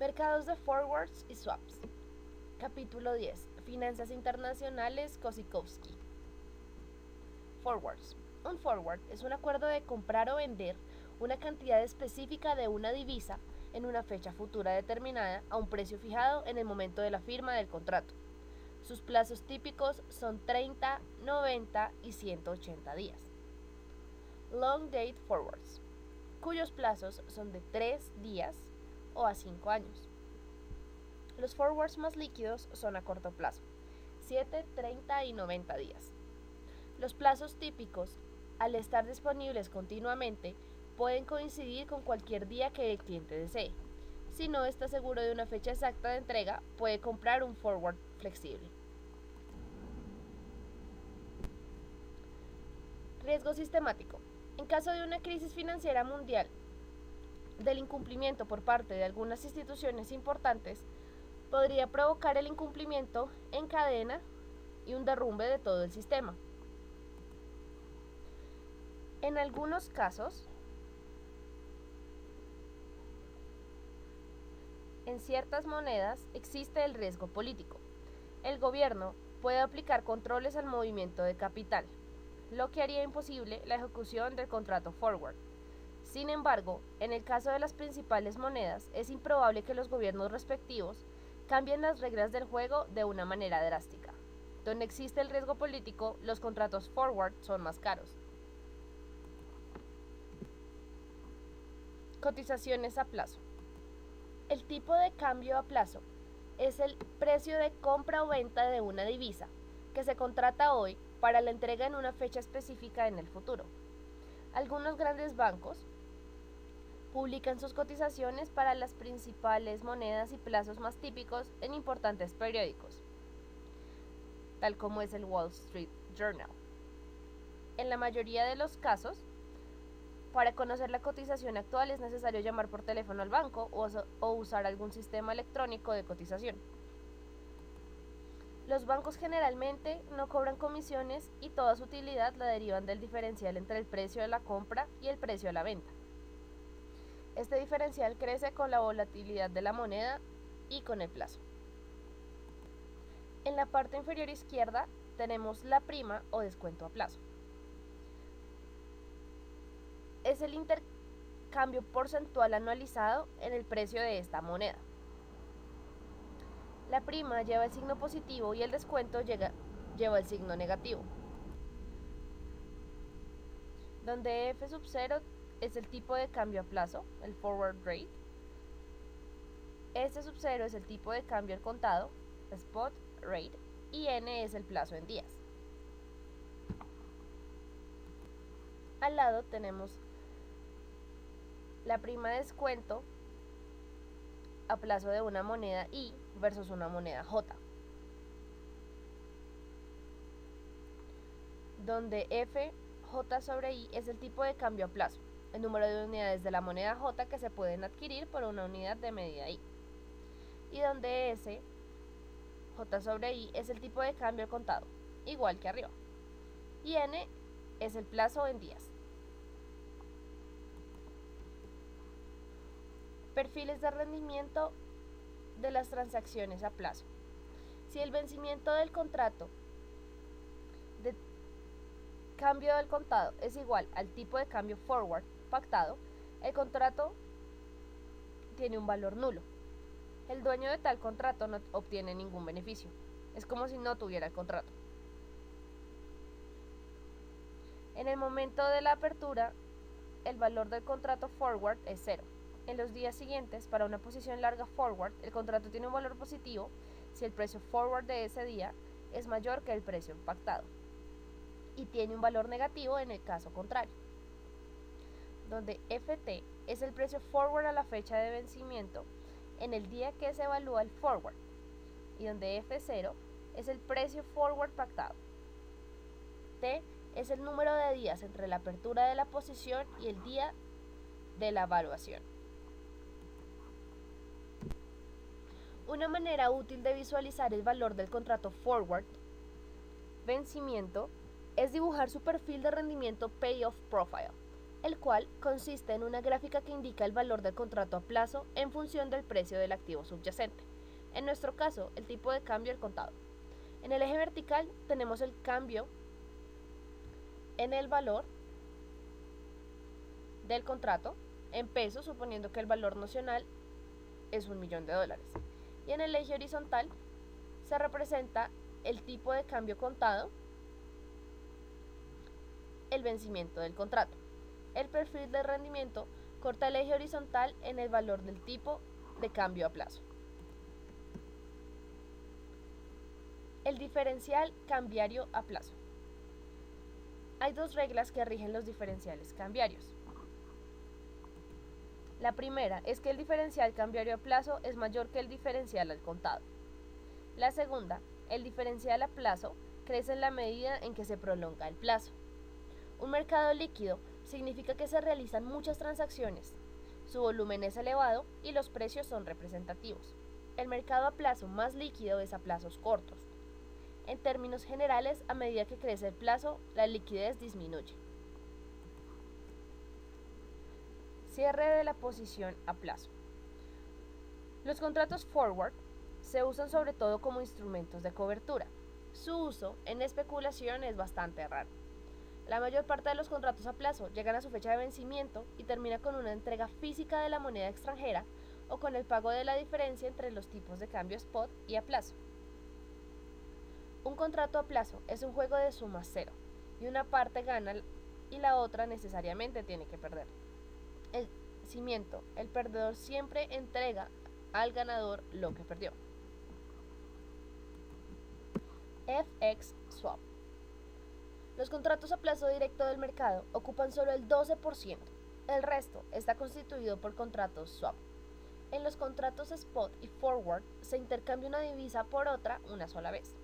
Mercados de forwards y swaps. Capítulo 10. Finanzas internacionales Kosikowski. Forwards. Un forward es un acuerdo de comprar o vender una cantidad específica de una divisa en una fecha futura determinada a un precio fijado en el momento de la firma del contrato. Sus plazos típicos son 30, 90 y 180 días. Long date forwards, cuyos plazos son de 3 días o a 5 años. Los forwards más líquidos son a corto plazo, 7, 30 y 90 días. Los plazos típicos, al estar disponibles continuamente, pueden coincidir con cualquier día que el cliente desee. Si no está seguro de una fecha exacta de entrega, puede comprar un forward flexible. Riesgo sistemático. En caso de una crisis financiera mundial, del incumplimiento por parte de algunas instituciones importantes, podría provocar el incumplimiento en cadena y un derrumbe de todo el sistema. En algunos casos, en ciertas monedas existe el riesgo político. El gobierno puede aplicar controles al movimiento de capital, lo que haría imposible la ejecución del contrato forward. Sin embargo, en el caso de las principales monedas, es improbable que los gobiernos respectivos cambien las reglas del juego de una manera drástica. Donde existe el riesgo político, los contratos forward son más caros. Cotizaciones a plazo. El tipo de cambio a plazo es el precio de compra o venta de una divisa que se contrata hoy para la entrega en una fecha específica en el futuro. Algunos grandes bancos publican sus cotizaciones para las principales monedas y plazos más típicos en importantes periódicos, tal como es el Wall Street Journal. En la mayoría de los casos, para conocer la cotización actual es necesario llamar por teléfono al banco o usar algún sistema electrónico de cotización. Los bancos generalmente no cobran comisiones y toda su utilidad la derivan del diferencial entre el precio de la compra y el precio de la venta. Este diferencial crece con la volatilidad de la moneda y con el plazo. En la parte inferior izquierda tenemos la prima o descuento a plazo. Es el intercambio porcentual anualizado en el precio de esta moneda. La prima lleva el signo positivo y el descuento lleva el signo negativo, donde F0 es el tipo de cambio a plazo, el forward rate. S0 es el tipo de cambio al contado, spot rate, y N es el plazo en días. Al lado tenemos la prima de descuento a plazo de una moneda I versus una moneda J, donde FJ sobre I es el tipo de cambio a plazo, el número de unidades de la moneda J que se pueden adquirir por una unidad de medida I, y donde S J sobre I es el tipo de cambio al contado, igual que arriba, y N es el plazo en días. Perfiles de rendimiento de las transacciones a plazo. Si el vencimiento del contrato de cambio del contado es igual al tipo de cambio forward pactado, el contrato tiene un valor nulo. El dueño de tal contrato no obtiene ningún beneficio. Es como si no tuviera el contrato. En el momento de la apertura, el valor del contrato forward es 0. En los días siguientes, para una posición larga forward, el contrato tiene un valor positivo si el precio forward de ese día es mayor que el precio pactado, y tiene un valor negativo en el caso contrario, donde FT es el precio forward a la fecha de vencimiento en el día que se evalúa el forward, y donde F0 es el precio forward pactado. T es el número de días entre la apertura de la posición y el día de la evaluación. Una manera útil de visualizar el valor del contrato forward vencimiento es dibujar su perfil de rendimiento payoff profile, el cual consiste en una gráfica que indica el valor del contrato a plazo en función del precio del activo subyacente. En nuestro caso, el tipo de cambio al contado. En el eje vertical tenemos el cambio en el valor del contrato en pesos, suponiendo que el valor nocional es $1.000.000. Y en el eje horizontal se representa el tipo de cambio contado, el vencimiento del contrato. El perfil de rendimiento corta el eje horizontal en el valor del tipo de cambio a plazo. El diferencial cambiario a plazo. Hay dos reglas que rigen los diferenciales cambiarios. La primera es que el diferencial cambiario a plazo es mayor que el diferencial al contado. La segunda, el diferencial a plazo crece en la medida en que se prolonga el plazo. Un mercado líquido significa que se realizan muchas transacciones, su volumen es elevado y los precios son representativos. El mercado a plazo más líquido es a plazos cortos. En términos generales, a medida que crece el plazo, la liquidez disminuye. Cierre de la posición a plazo. Los contratos forward se usan sobre todo como instrumentos de cobertura. Su uso en especulación es bastante raro. La mayor parte de los contratos a plazo llegan a su fecha de vencimiento y termina con una entrega física de la moneda extranjera o con el pago de la diferencia entre los tipos de cambio spot y a plazo. Un contrato a plazo es un juego de suma cero y una parte gana y la otra necesariamente tiene que perder. El cimiento, el perdedor siempre entrega al ganador lo que perdió. FX Swap. Los contratos a plazo directo del mercado ocupan solo el 12%. El resto está constituido por contratos swap. En los contratos spot y forward se intercambia una divisa por otra una sola vez.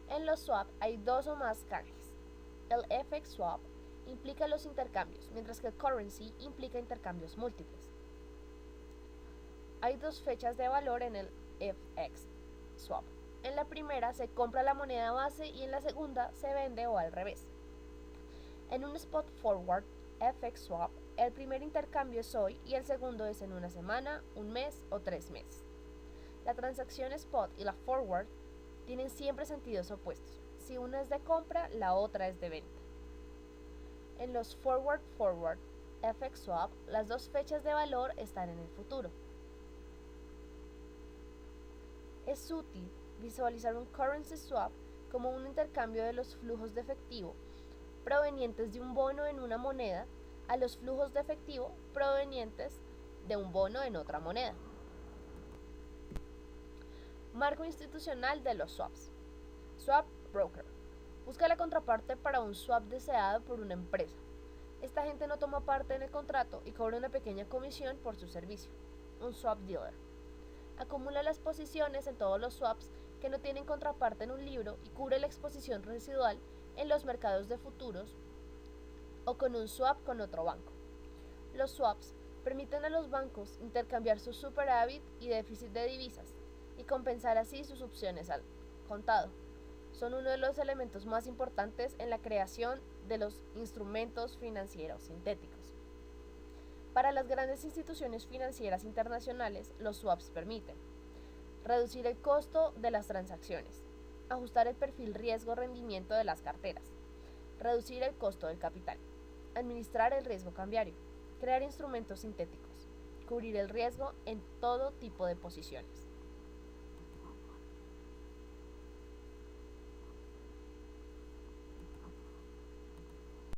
En los swap hay dos o más canjes. El FX swap implica los intercambios, mientras que el currency implica intercambios múltiples. Hay dos fechas de valor en el FX swap. En la primera se compra la moneda base y en la segunda se vende o al revés. En un spot forward FX swap, el primer intercambio es hoy y el segundo es en una semana, un mes o 3 meses. La transacción spot y la forward tienen siempre sentidos opuestos. Si una es de compra, la otra es de venta. En los forward FX swap, las dos fechas de valor están en el futuro. Es útil visualizar un currency swap como un intercambio de los flujos de efectivo provenientes de un bono en una moneda a los flujos de efectivo provenientes de un bono en otra moneda. Marco institucional de los swaps. Swap broker. Busca la contraparte para un swap deseado por una empresa. Esta gente no toma parte en el contrato y cobra una pequeña comisión por su servicio. Un swap dealer. Acumula las posiciones en todos los swaps que no tienen contraparte en un libro y cubre la exposición residual en los mercados de futuros o con un swap con otro banco. Los swaps permiten a los bancos intercambiar su superávit y déficit de divisas y compensar así sus opciones al contado. Son uno de los elementos más importantes en la creación de los instrumentos financieros sintéticos. Para las grandes instituciones financieras internacionales, los swaps permiten reducir el costo de las transacciones, ajustar el perfil riesgo-rendimiento de las carteras, reducir el costo del capital, administrar el riesgo cambiario, crear instrumentos sintéticos, cubrir el riesgo en todo tipo de posiciones.